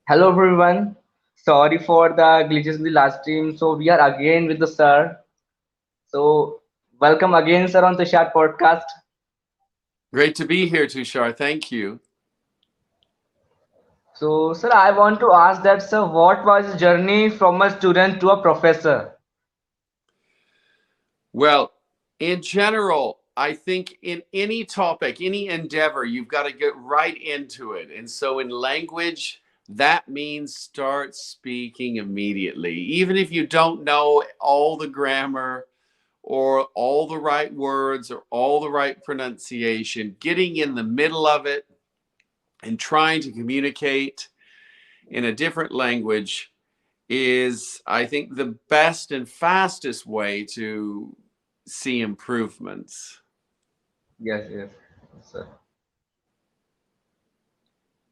Hello everyone. Sorry for the glitches in the last stream. So we are again with the sir. So welcome again, sir, on Tushar podcast. Great to be here, Tushar. Thank you. So sir, I want to ask that sir, what was the journey from a student to a professor? Well, in general, I think in any topic, any endeavor, you've got to get right into it. And so in language, that means start speaking immediately. Even if you don't know all the grammar or all the right words or all the right pronunciation, getting in the middle of it and trying to communicate in a different language is, I think, the best and fastest way to see improvements. Yes, sir.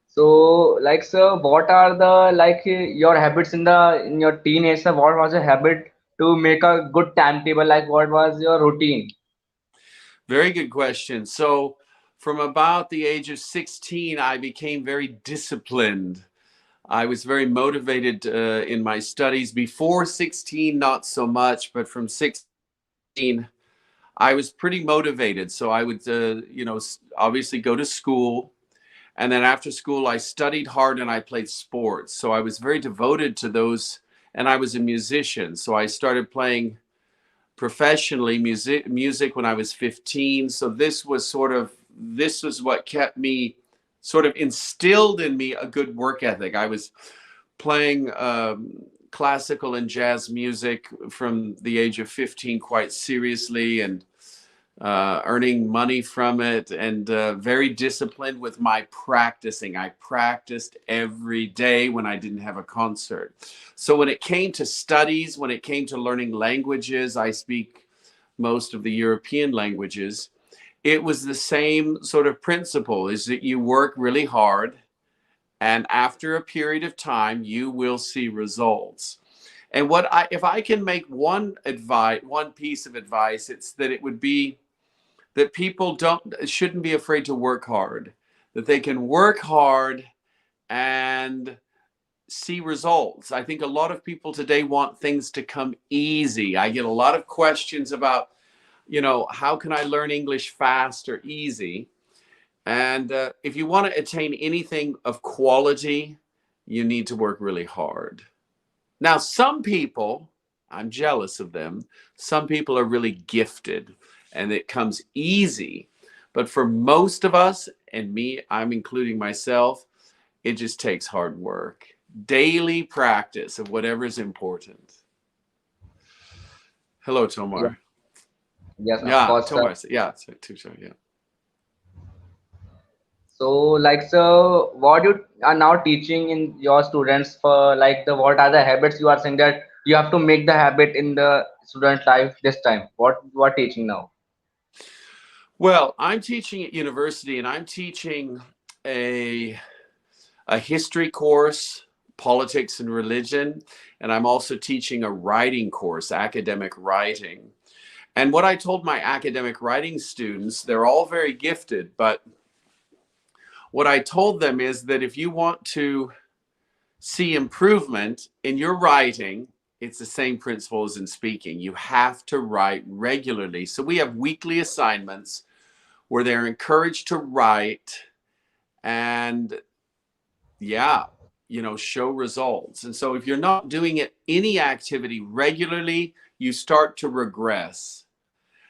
So sir, what are the your habits in your teenage? Sir, what was your habit to make a good timetable? Like what was your routine? Very good question. So, from about the age of 16, I became very disciplined. I was very motivated in my studies. Before 16, not so much, but from 16, I was pretty motivated. So, I would, obviously go to school. And then after school, I studied hard and I played sports. So I was very devoted to those. And I was a musician. So I started playing professionally music when I was 15. So this was what kept me sort of instilled in me a good work ethic. I was playing classical and jazz music from the age of 15 quite seriously, and earning money from it, and very disciplined with my practicing. I practiced every day when I didn't have a concert. So when it came to studies, when it came to learning languages, I speak most of the European languages. It was the same sort of principle, is that you work really hard, and after a period of time, you will see results. And if I can make one piece of advice, it's that it would be that people don't shouldn't be afraid to work hard, that they can work hard and see results. I think a lot of people today want things to come easy. I get a lot of questions about, how can I learn English fast or easy? And if you want to attain anything of quality, you need to work really hard. Now, some people, I'm jealous of them, some people are really gifted and it comes easy. But for most of us, and me, I'm including myself, it just takes hard work, daily practice of whatever is important. Hello, Yes, Tomar. yes, of Yeah, course, sir. Tomar. Yeah, Tushar. Yeah. So, so what you are now teaching in your students for what are the habits you are saying that you have to make the habit in the student life this time? What you are teaching now? Well, I'm teaching at university, and I'm teaching a a history course, politics and religion, and I'm also teaching a writing course, academic writing. And what I told my academic writing students, they're all very gifted, but what I told them is that if you want to see improvement in your writing, it's the same principle as in speaking. You have to write regularly. So we have weekly assignments where they're encouraged to write and, yeah, show results. And so if you're not doing it, any activity regularly, you start to regress.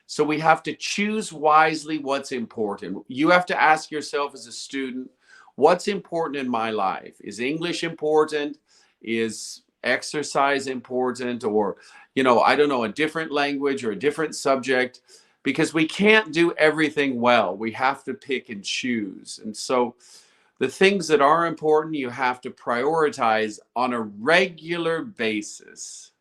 So we have to choose wisely what's important. You have to ask yourself as a student, what's important in my life? Is English important? Is exercise important? Or, I don't know, a different language or a different subject? Because we can't do everything well. We have to pick and choose. And so the things that are important, you have to prioritize on a regular basis.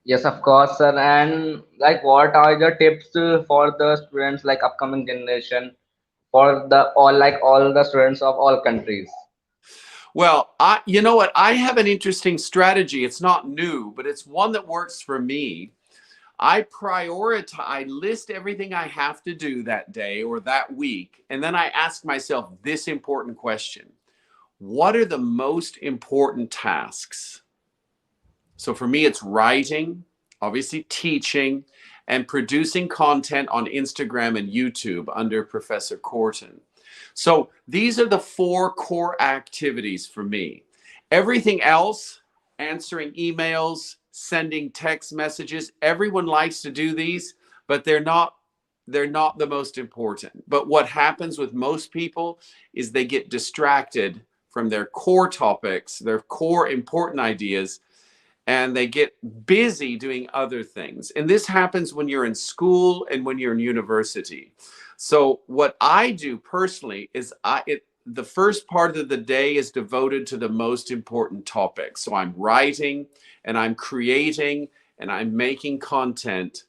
Yes, of course, sir. And what are your tips for the students upcoming generation for the all the students of all countries? Well, you know what? I have an interesting strategy. It's not new, but it's one that works for me. I prioritize, I list everything I have to do that day or that week, and then I ask myself this important question: what are the most important tasks? So for me, it's writing, obviously teaching, and producing content on Instagram and YouTube under Professor Korten. So these are the four core activities for me. Everything else, answering emails, sending text messages, everyone likes to do these, but they're not the most important. But what happens with most people is they get distracted from their core topics, their core important ideas, and they get busy doing other things. And this happens when you're in school and when you're in university. So what I do personally is the first part of the day is devoted to the most important topics. So I'm writing and I'm creating and I'm making content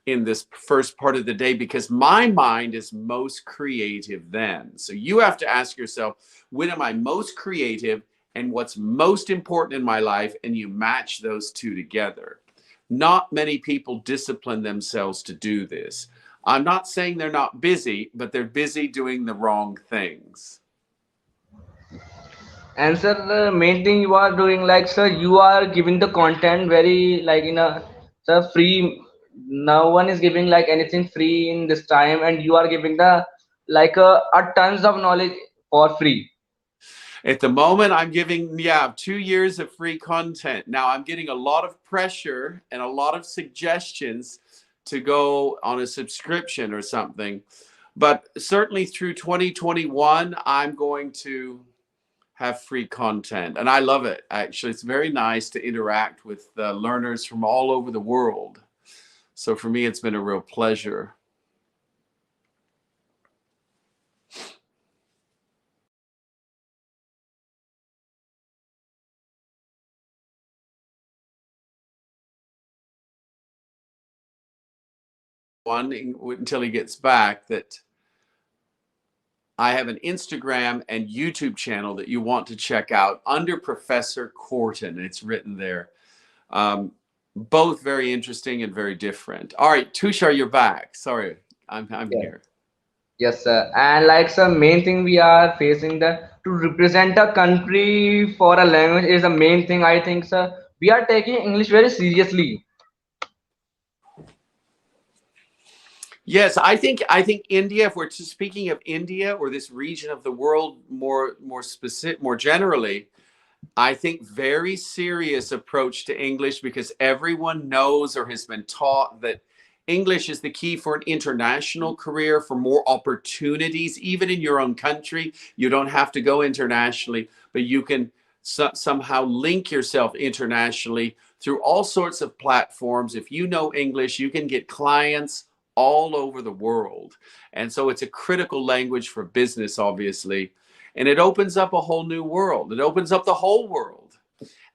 in this first part of the day because my mind is most creative then. So you have to ask yourself, when am I most creative and what's most important in my life? And you match those two together. Not many people discipline themselves to do this. I'm not saying they're not busy, but they're busy doing the wrong things. And sir, the main thing you are doing, like sir, you are giving the content very like in a sir free. No one is giving like anything free in this time, and you are giving the like a tons of knowledge for free. At the moment, I'm giving, yeah, 2 years of free content. Now I'm getting a lot of pressure and a lot of suggestions to go on a subscription or something. But certainly through 2021, I'm going to have free content. And I love it, actually. It's very nice to interact with learners from all over the world. So for me, it's been a real pleasure. One, until he gets back, that I have an Instagram and YouTube channel that you want to check out under Professor Korten. It's written there. Both very interesting and very different. All right, Tushar, you're back. Sorry, I'm Yeah. here. Yes, sir. And like sir, main thing we are facing the to represent a country for a language is the main thing. I think, sir, we are taking English very seriously. Yes, I think India, if we're speaking of India or this region of the world more specific, more generally, I think very serious approach to English because everyone knows or has been taught that English is the key for an international career, for more opportunities, even in your own country. You don't have to go internationally, but you can somehow link yourself internationally through all sorts of platforms. If you know English, you can get clients all over the world. And so it's a critical language for business, obviously. And it opens up a whole new world. It opens up the whole world.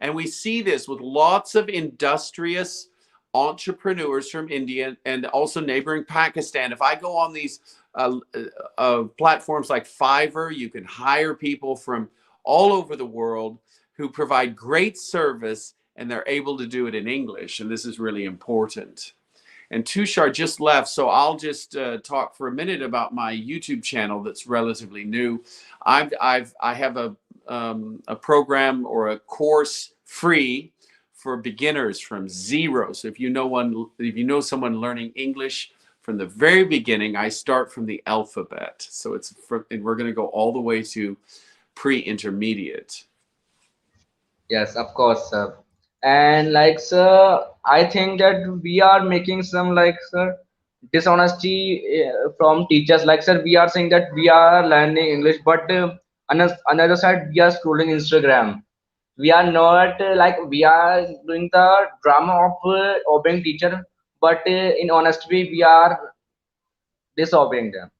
And we see this with lots of industrious entrepreneurs from India and also neighboring Pakistan. If I go on these platforms like Fiverr, you can hire people from all over the world who provide great service and they're able to do it in English. And this is really important. And Tushar just left, so I'll just talk for a minute about my YouTube channel that's relatively new. I have a program or a course free for beginners from zero. So if you know someone learning English from the very beginning, I start from the alphabet. So and we're going to go all the way to pre-intermediate. Yes, of course, sir. And like, sir, I think that we are making some like, sir, dishonesty from teachers. Like, sir, we are saying that we are learning English, but on another side, we are scrolling Instagram. We are not like we are doing the drama of obeying teacher, but in honest way, we are disobeying them.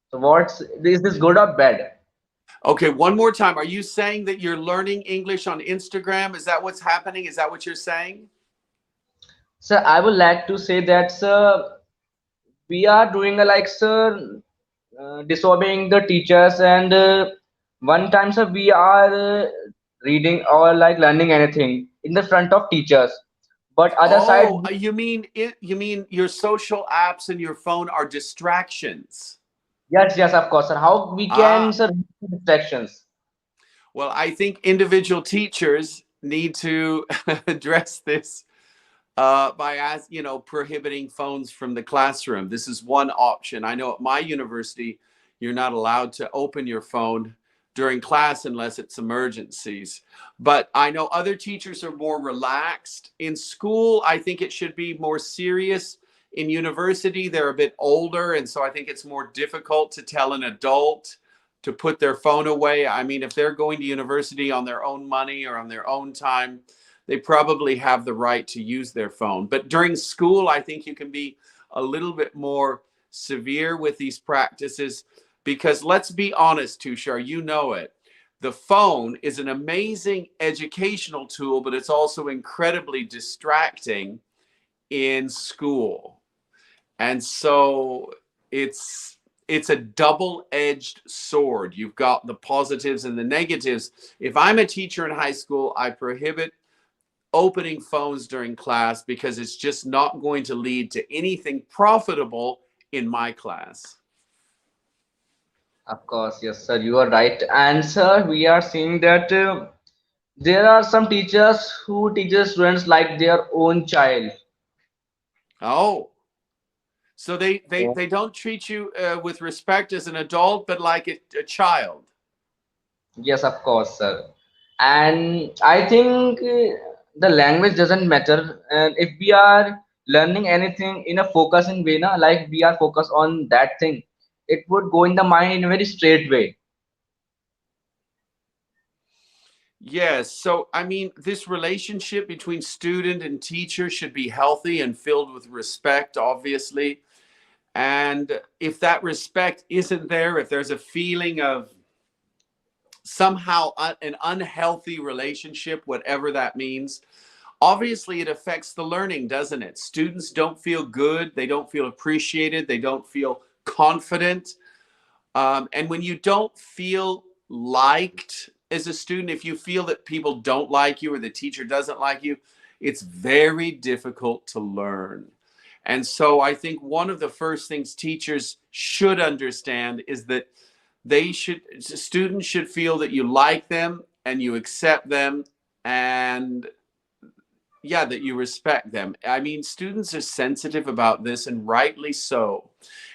So, what's is this good or bad? Okay, one more time. Are you saying that you're learning English on Instagram? Is that what's happening? Is that what you're saying? Sir, I would like to say that, sir, we are doing a like sir disobeying the teachers, and one time sir we are reading or like learning anything in the front of teachers, But other side, Oh, you mean your social apps and your phone are distractions? yes, yes, of course, sir. How we can, Ah, sir, remove distractions? well, I think individual teachers need to address this by, as you know, prohibiting phones from the classroom. This is one option. I know at my university, you're not allowed to open your phone during class unless it's emergencies. But I know other teachers are more relaxed. In school, I think it should be more serious. In university, they're a bit older, and so I think it's more difficult to tell an adult to put their phone away. I mean, if they're going to university on their own money or on their own time, they probably have the right to use their phone. But during school, I think you can be a little bit more severe with these practices because let's be honest, Tushar, you know it. The phone is an amazing educational tool, but it's also incredibly distracting in school. And so it's it's a double-edged sword. You've got the positives and the negatives. If I'm a teacher in high school, I prohibit opening phones during class because it's just not going to lead to anything profitable in my class. Of course, yes, sir, you are right. And sir, we are seeing that there are some teachers who teaches students like their own child. Oh, so they they, Yeah. they don't treat you with respect as an adult, but like a child. Yes, of course, sir. And I think the language doesn't matter. And if we are learning anything in a focusing way, na, like we are focused on that thing, it would go in the mind in a very straight way. Yes. So, I mean, this relationship between student and teacher should be healthy and filled with respect, obviously. And if that respect isn't there, if there's a feeling of somehow an unhealthy relationship, whatever that means, obviously it affects the learning, doesn't it? Students don't feel good, they don't feel appreciated, they don't feel confident. And when you don't feel liked as a student, if you feel that people don't like you or the teacher doesn't like you, it's very difficult to learn. And so I think one of the first things teachers should understand is that students should feel that you like them and you accept them and yeah, that you respect them. I mean, students are sensitive about this and rightly so.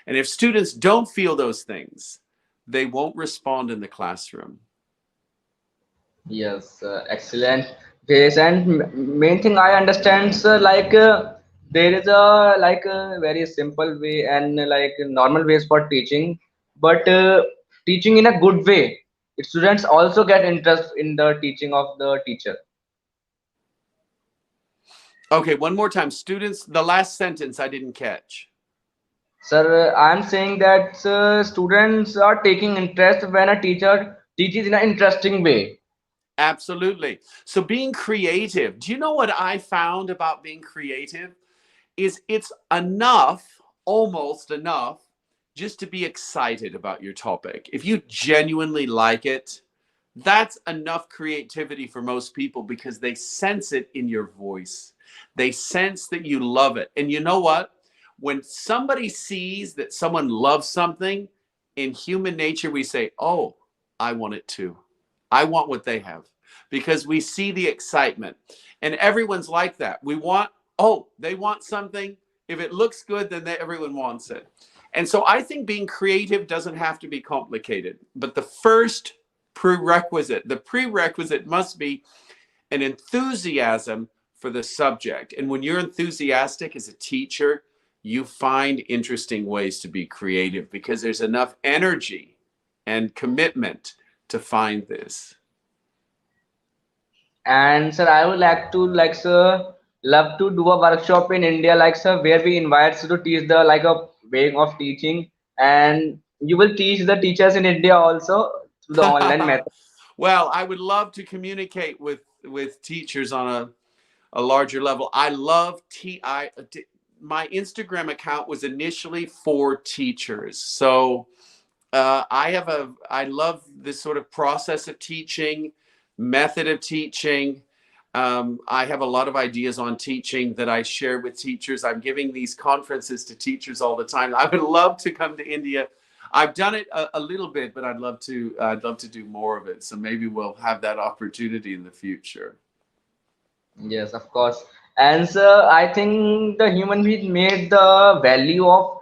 And if students don't feel those things, they won't respond in the classroom. Yes, excellent. Yes, and main thing I understand, sir, like there is a like a very simple way and like normal ways for teaching, but teaching in a good way. Students also get interest in the teaching of the teacher. Okay, one more time. Students, the last sentence I didn't catch. Sir, I'm saying that students are taking interest when a teacher teaches in an interesting way. Absolutely. So being creative. Do you know what I found about being creative? Is it's enough, almost enough, just to be excited about your topic. If you genuinely like it, that's enough creativity for most people because they sense it in your voice. They sense that you love it. And you know what? When somebody sees that someone loves something, in human nature, we say, oh, I want it too. I want what they have because we see the excitement. And everyone's like that. We want, oh, they want something. If it looks good, then everyone wants it. And so I think being creative doesn't have to be complicated. But the prerequisite must be an enthusiasm for the subject. And when you're enthusiastic as a teacher, you find interesting ways to be creative because there's enough energy and commitment to find this. And sir, I would like to like sir love to do a workshop in India, like sir, where we invite you to teach the like a way of teaching, and you will teach the teachers in India also through the online method. Well, I would love to communicate with teachers on a larger level. I love my Instagram account was initially for teachers. So I love this sort of process of teaching, method of teaching. I have a lot of ideas on teaching that I share with teachers. I'm giving these conferences to teachers all the time. I would love to come to India. I've done it a little bit, but I'd love to. I'd love to do more of it. So maybe we'll have that opportunity in the future. Yes, of course. And so I think the human being made the value of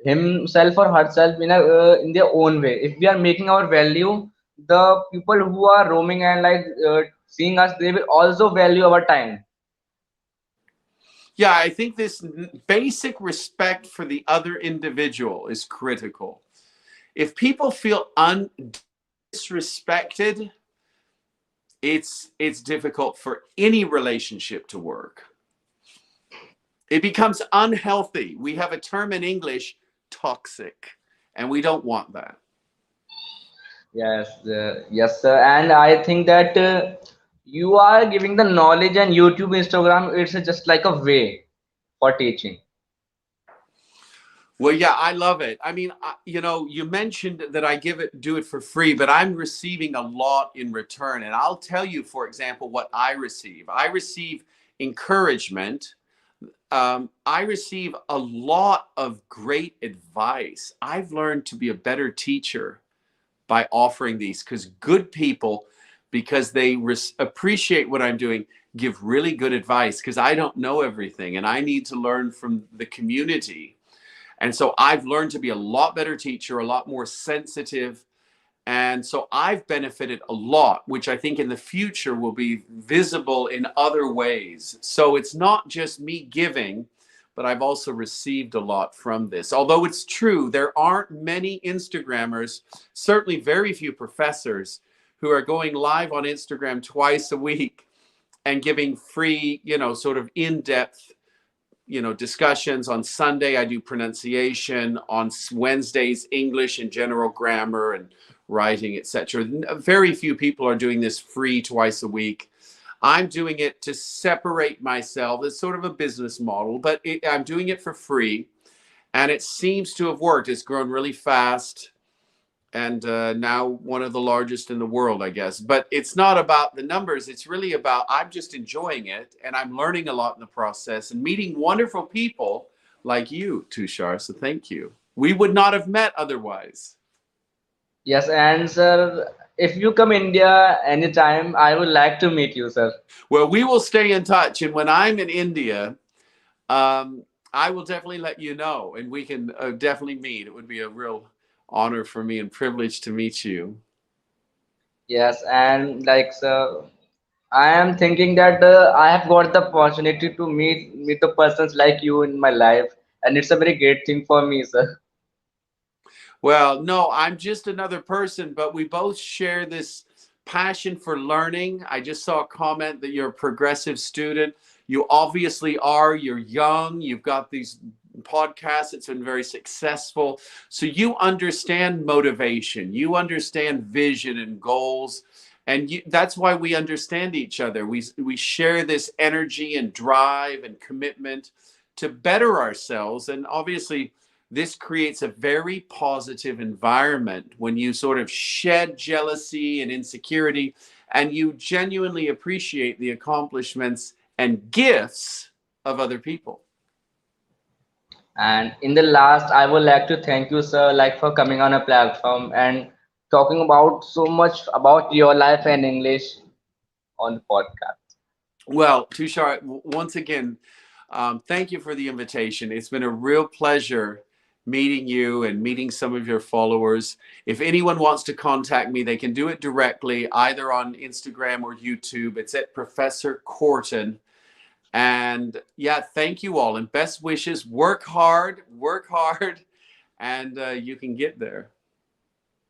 himself or herself in their own way. If we are making our value, the people who are roaming and seeing us, they will also value our time. Yeah, I think this basic respect for the other individual is critical. If people feel disrespected, it's difficult for any relationship to work. It becomes unhealthy. We have a term in English, toxic, and we don't want that. Yes, yes, sir. And I think that you are giving the knowledge and YouTube, Instagram, it's just like a way for teaching. Well, yeah, I love it. I mean, you mentioned that I do it for free, but I'm receiving a lot in return. And I'll tell you, for example, what I receive. I receive encouragement. I receive a lot of great advice. I've learned to be a better teacher by offering these because good people, because they appreciate what I'm doing, give really good advice because I don't know everything and I need to learn from the community. And so I've learned to be a lot better teacher, a lot more sensitive. And so I've benefited a lot, which I think in the future will be visible in other ways. So it's not just me giving, but I've also received a lot from this. Although it's true, there aren't many Instagrammers, certainly very few professors, who are going live on Instagram twice a week and giving free, sort of in-depth discussions. On Sunday I do pronunciation, on Wednesdays English and general grammar and writing, etc. Very few people are doing this free twice a week. I'm doing it to separate myself. It's sort of a business model, but I'm doing it for free, and it seems to have worked. It's grown really fast, and now one of the largest in the world, I guess. But it's not about the numbers. It's really about I'm just enjoying it, and I'm learning a lot in the process and meeting wonderful people like you, Tushar. So thank you. We would not have met otherwise. Yes, and sir, if you come India anytime, I would like to meet you, sir. Well, we will stay in touch, and when I'm in India, um, I will definitely let you know, and we can definitely meet. It would be a real honor for me and privilege to meet you. Yes, and sir, I am thinking that I have got the opportunity to meet the persons like you in my life, and it's a very great thing for me, sir. Well, no, I'm just another person, but we both share this passion for learning. I just saw a comment that you're a progressive student. You obviously are. You're young. You've got these podcasts. It's been very successful. So you understand motivation. You understand vision and goals. And that's why we understand each other. We share this energy and drive and commitment to better ourselves. And obviously, this creates a very positive environment when you sort of shed jealousy and insecurity and you genuinely appreciate the accomplishments and gifts of other people. And in the last, I would like to thank you, sir, for coming on a platform and talking about so much about your life and English on the podcast. Well, Tushar, once again, thank you for the invitation. It's been a real pleasure meeting you and meeting some of your followers. If anyone wants to contact me, they can do it directly, either on Instagram or YouTube. It's at Professor Korten. And yeah, thank you all and best wishes. Work hard, and you can get there.